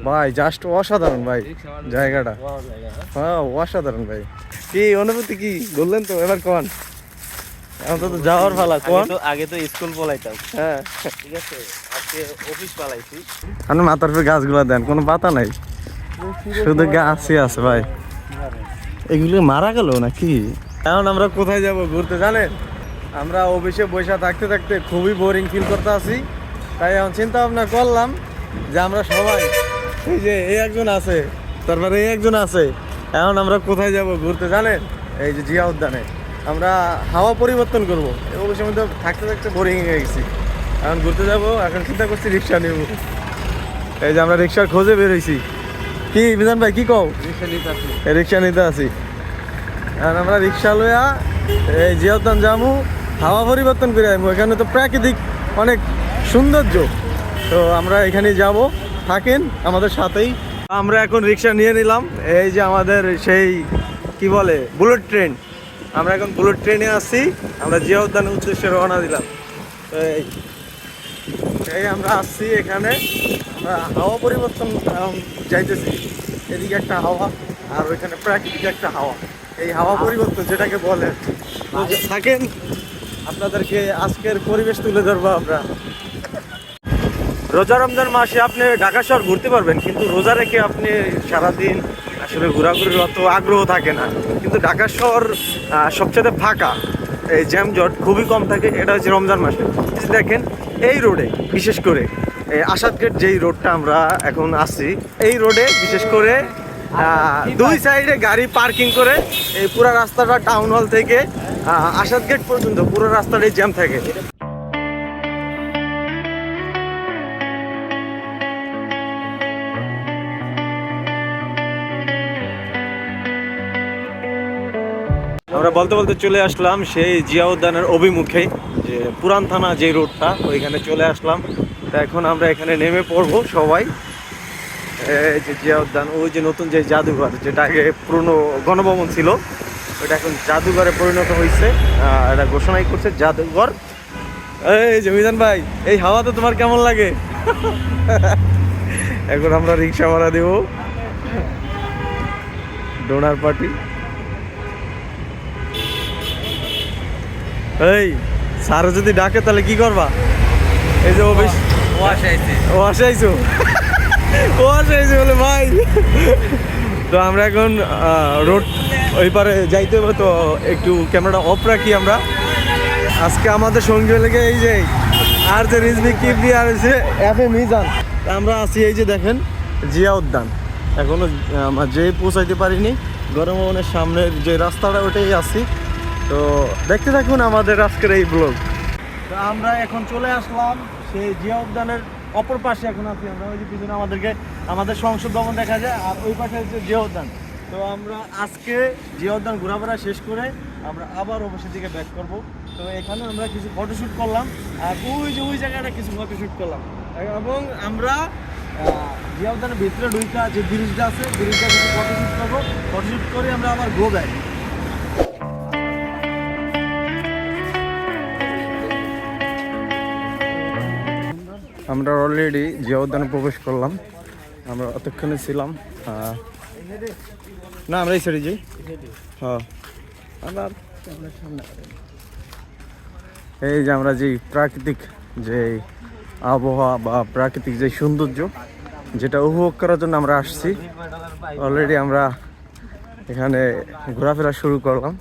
ভাই জাস্ট অসাধারণ ভাই জায়গাটা। হ্যাঁ অসাধারণ ভাই। কি অনুভূতি কি বললেন তো এবার কোন? এখন তো যাওয়ার পালা কোন? আগে তো স্কুল পলাইতাম, হ্যাঁ ঠিক আছে, আজকে অফিস পালাইছি। আপনি মাথার উপরে গাছগুলো দেন, কোনো পাতা নাই, শুধু গাছই আছে ভাই। এগুলো মারা গেল নাকি? এখন আমরা কোথায় যাব ঘুরতে জানেন? আমরা অফিসে বসে থাকতে থাকতে খুবই বোরিং ফিল করতে আছি, তাই এখন চিন্তা ভাবনা করলাম যে আমরা সবাই, এই যে এই একজন আছে, তারপরে এই একজন আছে, এখন আমরা কোথায় যাব ঘুরতে জানেন? এই যে জিয়া উদ্যানে। আমরা হাওয়া পরিবর্তন করবো, অফিসের মধ্যে থাকতে থাকতে বোরিং হয়ে গেছি, এখন ঘুরতে যাব। এখন চিন্তা করছি রিক্সা নেব। এই যে আমরা রিক্সার খোঁজে বেরোইছি। কি বিধান ভাই কি কও? রিক্সা নিতে আসি। আর আমরা রিক্সা লইয়া এই জিয়া উদ্যান যাবো, হাওয়া পরিবর্তন করে যাবো। এখানে তো প্রাকৃতিক অনেক সৌন্দর্য, তো আমরা এখানে যাব, থাকেন আমাদের সাথেই। আমরা এখন রিক্সা নিয়ে নিলাম, এই যে আমাদের সেই কি বলে বুলেট ট্রেন। আমরা এখন বুলেট ট্রেনে আসছি, আমরা জিয়া উদ্যানের উদ্দেশ্যে রওনা দিলাম। তো এই আমরা আসছি এখানে, আমরা হাওয়া পরিবর্তন যাইতেছি। এদিকে একটা হাওয়া আর ওইখানে প্রাকৃতিক একটা হাওয়া, এই হাওয়া পরিবর্তন যেটাকে বলে। তো থাকেন, আপনাদেরকে আজকের পরিবেশ তুলে ধরবো আমরা। রোজা রমজান মাসে আপনি ঢাকা শহর ঘুরতে পারবেন, কিন্তু রোজা রেখে আপনি সারাদিন আসলে ঘোরাঘুরির অত আগ্রহ থাকে না। কিন্তু ঢাকা শহর সবচেয়ে ফাঁকা, এই জ্যামজট খুবই কম থাকে, এটা হচ্ছে রমজান মাসে। দেখেন এই রোডে, বিশেষ করে এই আসাদ গেট যেই রোডটা আমরা এখন আসছি, এই রোডে বিশেষ করে দুই সাইডে গাড়ি পার্কিং করে এই পুরো রাস্তাটা টাউন হল থেকে আসাদ গেট পর্যন্ত পুরো রাস্তাটাই জ্যাম থাকে। আমরা বলতে বলতে চলে আসলাম সেই জিয়া উদ্যানের অভিমুখে, যে পুরান থানা যে রোডটা, ওইখানে চলে আসলাম। তা এখন আমরা এখানে নেমে পড়বো সবাই। এই যে জিয়া উদ্যান, ওই যে নতুন যে জাদুঘর, যেটা আগে পুরনো গণভবন ছিল, ওইটা এখন জাদুঘরে পরিণত হয়েছে। এটা ঘোষণাই করছে জাদুঘর। এই যে মিজান ভাই, এই হাওয়াতে তোমার কেমন লাগে? এখন আমরা রিক্সা ভাড়া দেবো, ডোনার পার্টি। এই স্যার যদি ডাকে তাহলে কি করবা? এই যে অফিস ও আসাইছো বলে ভাই। তো আমরা এখন রোড ওই পারে যাইতে হবে, তো একটু ক্যামেরাটা অফ রাখি আমরা। আজকে আমাদের সঙ্গে লেগে এই যে আর যে রিজভি কিবলি আর হচ্ছে এফ এ মিজান, আমরা আছি এই যে দেখেন জিয়া উদ্যান। এখনো যেই পৌঁছাইতে পারিনি, গণভবনের সামনের যে রাস্তাটা ওটাই আছি। তো দেখতে থাকুন আমাদের আজকের এই ব্লগ। তো আমরা এখন চলে আসলাম সেই জিয়া উদ্যানের অপর পাশে, এখন আছি আমরা। ওই যে পিছনে আমাদের সংসদ ভবন দেখা যায়, আর ওই পাশে হচ্ছে জিয়া উদ্যান। তো আমরা আজকে জিয়া উদ্যান ঘোরাফেরা শেষ করে আমরা আবার অফিসের দিকে ব্যাক করব। তো এখানে আমরা কিছু ফটোশ্যুট করলাম, আর ওই জায়গাটা কিছু ফটোশ্যুট করলাম, এবং আমরা জিয়া উদ্যানের ভিতরে ঢুকা যে ব্রিজটা আছে, ব্রিজটা কিছু ফটোশ্যুট করবো। ফটোশ্যুট করে আমরা আবার গো ব্যাক। আমরা অলরেডি জিয়া উদ্যানে প্রবেশ করলাম। আমরা অতক্ষণে ছিলাম না, আমরা এই সাইডে যাই। হ্যাঁ, এই যে আমরা যে প্রাকৃতিক যে আবহাওয়া বা প্রাকৃতিক যে সৌন্দর্য, যেটা উপভোগ করার জন্য আমরা আসছি। অলরেডি আমরা এখানে ঘোরাফেরা শুরু করলাম।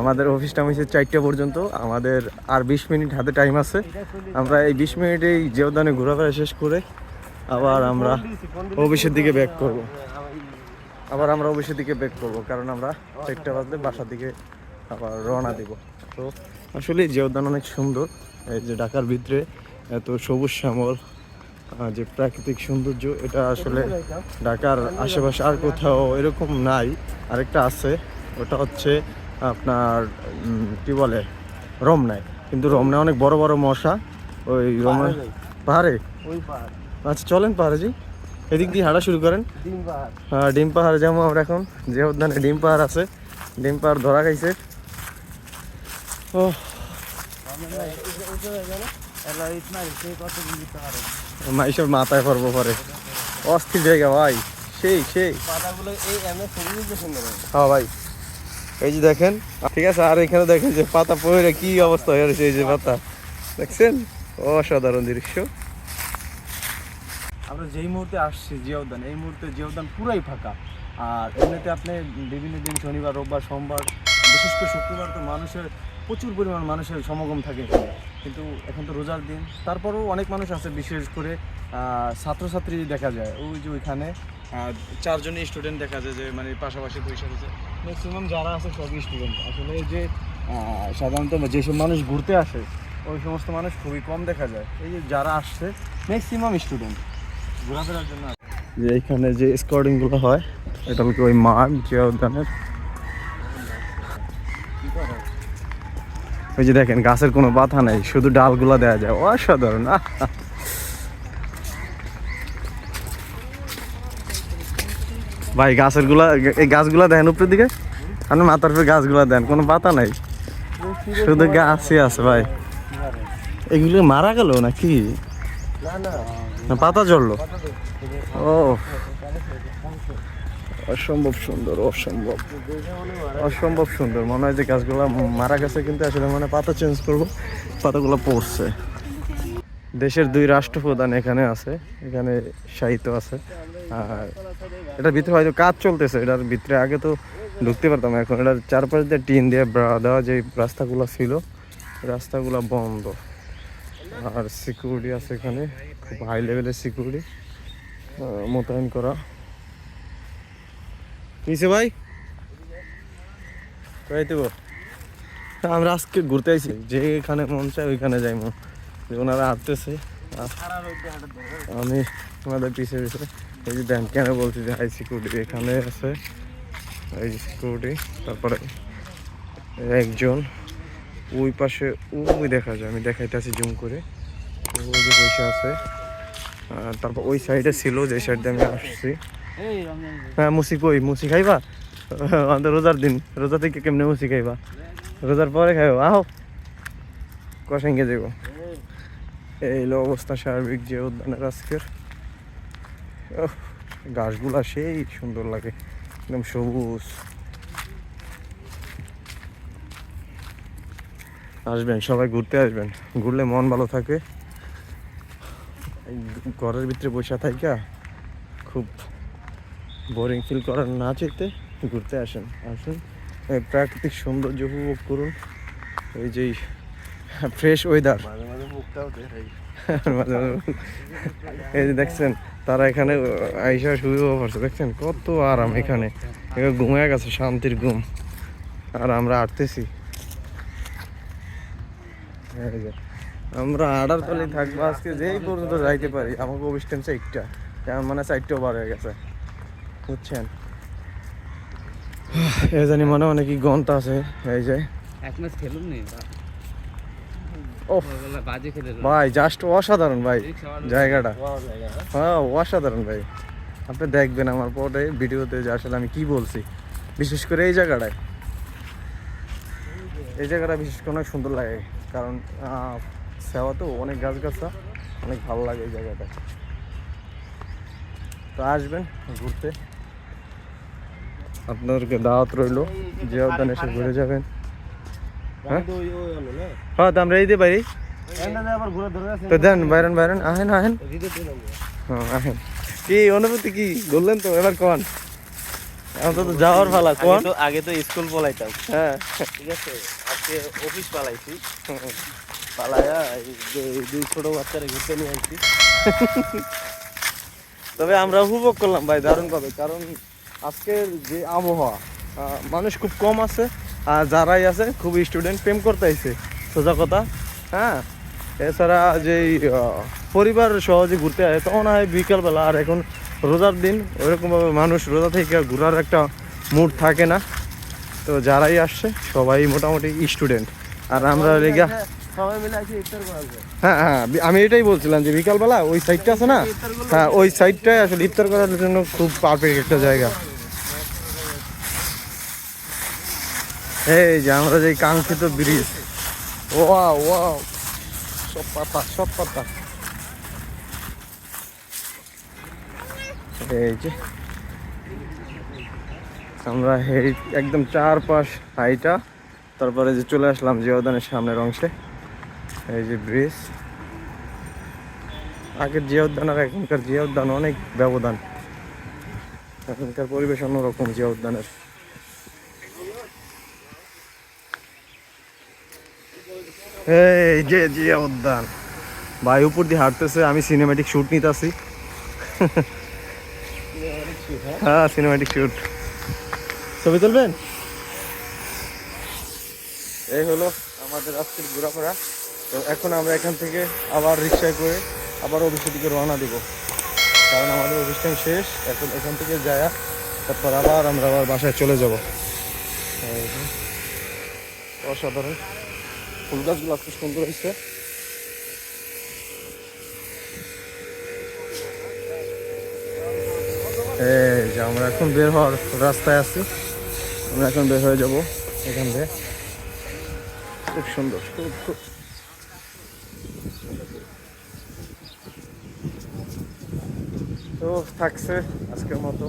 আমাদের অফিস টাইম হচ্ছে 4টা পর্যন্ত, আমাদের আর 20 মিনিট হাতে টাইম আছে। আমরা এই 20 মিনিটেই জিয়া উদ্যানে ঘোরাফেরা শেষ করে আবার আমরা অফিসের দিকে ব্যাক করব। কারণ আমরা 4টা বাজলে বাসার দিকে আবার রওনা দেব। তো আসলে জিয়া উদ্যান অনেক সুন্দর। এই যে ঢাকার ভিতরে এত সবুজ শ্যামল যে প্রাকৃতিক সৌন্দর্য, এটা আসলে ঢাকার আশেপাশে আর কোথাও এরকম নাই। আরেকটা আছে, ওটা হচ্ছে আপনার কি বলে রমনায়, কিন্তু রমনায় অনেক বড় বড় মশা। ওই রমনা পাহাড়ে, আচ্ছা চলেন পাহাড়ে যাই, এদিক দিয়ে হাঁটা শুরু করেন। হ্যাঁ, ডিম পাহাড় যাবো আমরা এখন। যে উদ্যানে ডিম পাহাড় আছে, ডিম পাহাড় ধরা খাইছে। ও মাইসব মাথায় পড়বো পরে। অস্থির জায়গা ভাই, সেই সেই। পাতাগুলো এই এমএ খুবই সুন্দর। হ্যাঁ ভাই, এই যে দেখেন, ঠিক আছে। আর এখানে দেখেন যে পাতা পড়ে কি অবস্থা হয়ে রয়েছে, এই যে পাতা দেখছেন, অসাধারণ দৃশ্য। আমরা যেই মুহূর্তে আসছি জিয়া উদ্যান, এই মুহূর্তে জিয়া উদ্যান পুরাই ফাঁকা। আর এমনিতে আপনি বিভিন্ন দিন শনিবার, রোববার, সোমবার, বিশেষ করে শুক্রবার তো প্রচুর পরিমাণ মানুষের সমাগম থাকে এখানে। কিন্তু এখন তো রোজার দিন, তারপরেও অনেক মানুষ আছে, বিশেষ করে ছাত্রছাত্রী দেখা যায়। ওই যে ওইখানে 4 জনই স্টুডেন্ট দেখা যায়, যে মানে পাশাপাশি বসে রয়েছে। ম্যাক্সিমাম যারা আছে সবই স্টুডেন্ট। আসলে এই যে সাধারণত যেসব মানুষ ঘুরতে আসে ওই সমস্ত মানুষ খুবই কম দেখা যায়। এই যে যারা আসছে ম্যাক্সিমাম স্টুডেন্ট ঘোরাফেরার জন্য। যে এখানে যে স্কোয়াডিংগুলো হয়, এটা হলো ওই মাঠ জিয়া উদ্যানের। ওই যে দেখেন, গাছের কোনো পাতা নেই, শুধু ডালগুলা দেওয়া যায়, অসাধারণ। ভাই এই গাছগুলা দেখেন উপরের দিকে, আপনি মাথার উপরে গাছগুলা দেন, কোনো পাতা নাই, শুধু গাছই আছে ভাই। এগুলো মারা গেল নাকি? না পাতা ঝরলো? ও অসম্ভব সুন্দর, অসম্ভব সুন্দর। মনে হয় যে গাছগুলো মারা গেছে, কিন্তু আসলে মানে পাতা চেঞ্জ করবো, পাতাগুলো পড়ছে। দেশের 2 রাষ্ট্রপ্রধান এখানে আছে, এখানে সাহিত্য আছে। আর এটার ভিতরে হয়তো কাজ চলতেছে, এটার ভিতরে আগে তো ঢুকতে পারতাম, এখন এটার চারপাশ দিয়ে টিন দিয়ে দেওয়া, যে রাস্তাগুলো ছিল রাস্তাগুলো বন্ধ। আর সিকিউরিটি আছে এখানে, খুব হাই লেভেলের সিকিউরিটি মোতায়েন করা। কিসে ভাই আমরা আজকে ঘুরতে আইছি, যেখানে মন চায় ওইখানে যাই। ওনারা হাঁটতেছে, আমি ওনাদের পিছিয়ে পিছিয়ে। এই যে ব্যাংক কেন বলছি যে হাই সিকিউরিটি এখানে আছে, এই যে সিকিউরিটি। তারপরে একজন ওই পাশে ওই দেখা যায়, আমি দেখাইতেছি জুম করে, ওই যে বসে আছে। তারপর ওই সাইডে ছিল, যে সাইড দিয়ে আমি আসছি। হ্যাঁ, মুসি খাইবা? আমাদের রোজার দিন, রোজা থেকে কেমনে মুসি খাইবা? রোজার পরে খাইবা, আহ কষাইঙ্গে যাব। এই অবস্থা সার্বিক যে উদ্যানের আজকের। গাছগুলা সেই সুন্দর লাগে, একদম সবুজ। আসবেন সবাই, ঘুরতে আসবেন, ঘুরলে মন ভালো থাকে। ঘরের ভিতরে বসে থাকা খুব বোরিং ফিল করার না চাইতে ঘুরতে আসুন। প্রাকৃতিক সৌন্দর্য উপভোগ করুন। এই যে ফ্রেশ ওয়েদার, এই যে দেখছেন তারা এখানে আইসা শুয়ে পড়ছে, দেখছেন কত আরাম এখানে। ঘুমিয়ে গেছে, শান্তির ঘুম। আর আমরা হাঁটতেছি, আমরা আড়ার তলে থাকবো আজকে, যেই পর্যন্ত যাইতে পারি। আমাকে অবস্থান 4টা, মানে 4টাও বার হয়ে গেছে, বুঝছেন। এ জানি মনে অনেক ঘন্টা আছে। এই যে ভাই জাস্ট অসাধারণ ভাই জায়গাটা, হ্যাঁ অসাধারণ ভাই। আপনি দেখবেন আমার পরে ভিডিওতে যে আসলে আমি কি বলছি। বিশেষ করে এই জায়গাটা বিশেষ করে অনেক সুন্দর লাগে, কারণ সেবা তো অনেক গাছগাছা, অনেক ভালো লাগে এই জায়গাটা। তো আসবেন ঘুরতে, আপনাদেরকে দাওয়াত রইল, যে উদ্যানে এসে ঘুরে যাবেন। হ্যাঁ তো আমরা এই দিয়ে বাইরে তো দেন, বাইরেন আহেন। হ্যাঁ আহেন। কি অনুভূতি, কি বললেন তো এবার কন? এখন তো যাওয়ার পালা, কোন? আগে তো স্কুল পলাইতাম, হ্যাঁ ঠিক আছে। আজকে অফিস পালাইছি, পালায়া এই যে 2 ছোট বাচ্চারা ঘুরতে নিয়ে আসছি। তবে আমরা উপভোগ করলাম ভাই দারুণ ভাবে, কারণ আজকের যে আবহাওয়া, মানুষ খুব কম আছে, আর যারাই আছে খুব স্টুডেন্ট, প্রেম করতে আইছে সোজা কথা। হ্যাঁ, এছাড়া যেই পরিবার সহজে ঘুরতে আসে তখন হয় বিকালবেলা। আর এখন রোজার দিন, ওইরকমভাবে মানুষ রোজা থেকে ঘোরার একটা মুড থাকে না। তো যারাই আসছে সবাই মোটামুটি স্টুডেন্ট। আর আমরা লেগা সবাই মিলে আসি ইফতার করা যায়। হ্যাঁ, আমি এটাই বলছিলাম যে বিকালবেলা ওই সাইডটা আছে না, হ্যাঁ ওই সাইডটাই আসলে ইফতার করার জন্য খুব পারফেক্ট একটা জায়গা। এই যে আমরা যে কাঙ্ক্ষিত ব্রিজ, ওয়াও সব পাতা। এই যে আমরা একদম চারপাশ হাইটা তারপরে যে চলে আসলাম জিয়া উদ্যানের সামনের অংশে। এই যে ব্রিজ, আগের জিয়া উদ্যান আর এখনকার জিয়া উদ্যান অনেক ব্যবধান। এখনকার পরিবেশ অন্যরকম জিয়া উদ্যানের। এই যে জিয়া উদ্যান, ভাই উপর দিয়ে হাঁটতেছে, আমি সিনেম্যাটিক শুট নিতেছি। হ্যাঁ সিনেম্যাটিক শুট, ছবি তুলবেন। এই হলো আমাদের আজকের ঘোরাফেরা। তো এখন আমরা এখান থেকে আবার রিক্সায় করে আবার অফিসের দিকে রওনা দিব, কারণ আমাদের অফিস টাইম শেষ। এখন এখান থেকে যায় তারপর আমরা আবার বাসায় চলে যাব। অসাধারণ ফুল গাছগুলো খুব সুন্দর হয়েছে। এই যে আমরা এখন বের হওয়ার রাস্তায় আছি, আমরা এখন বের হয়ে যাব এখান থেকে। খুব সুন্দর, খুব খুব তো থাকছে আজকের মতো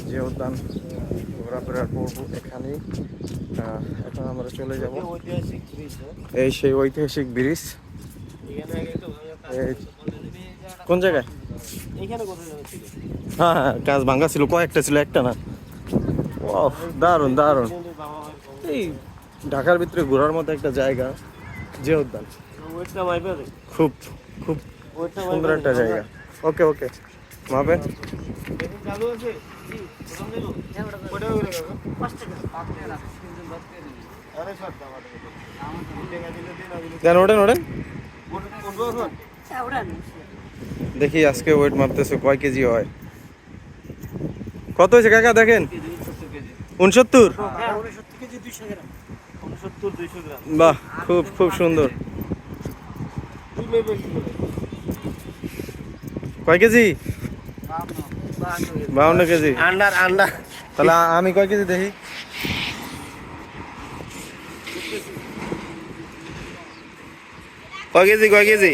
জিয়া উদ্যান ঘোরাফেরার পর্ব এখানেই। এখন আমরা চলে যাব এই সেই ঐতিহাসিক ব্রিজ। কোন জায়গায়? হ্যাঁ হ্যাঁ, গাছ ভাঙ্গা ছিল, কয়েকটা ছিল, একটা না। ও দারুণ দারুণ, এই ঢাকার ভিতরে ঘোরার মতো একটা জায়গা জিয়া উদ্যান। খুব খুব সুন্দর একটা জায়গা। ওকে ওকে মাপে। ওঠেন ওঠেন, দেখি আজকে ওয়েট মাপতেছে কয় কেজি হয়। কত হয়েছে কাকা দেখেন? 69। বাহ, খুব খুব সুন্দর। কয় কেজি? 52 কেজি। তাহলে আমি কয় কেজি দেখি? কয় কেজি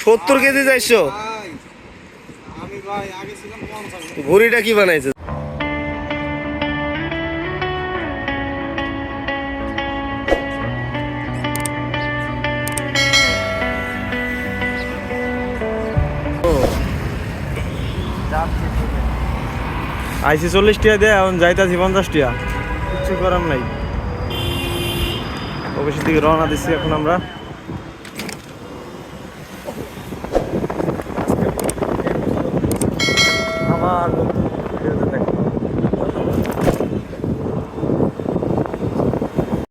70 কেজি চাইছো? ভুড়িটা কি বানাইছে? আইসি 40 টাকা দেয়, এখন যাইতাছি 50 টাকা, কিচ্ছু করার নাই। অফিসের দিকে রওনা দিচ্ছি এখন আমরা। আবার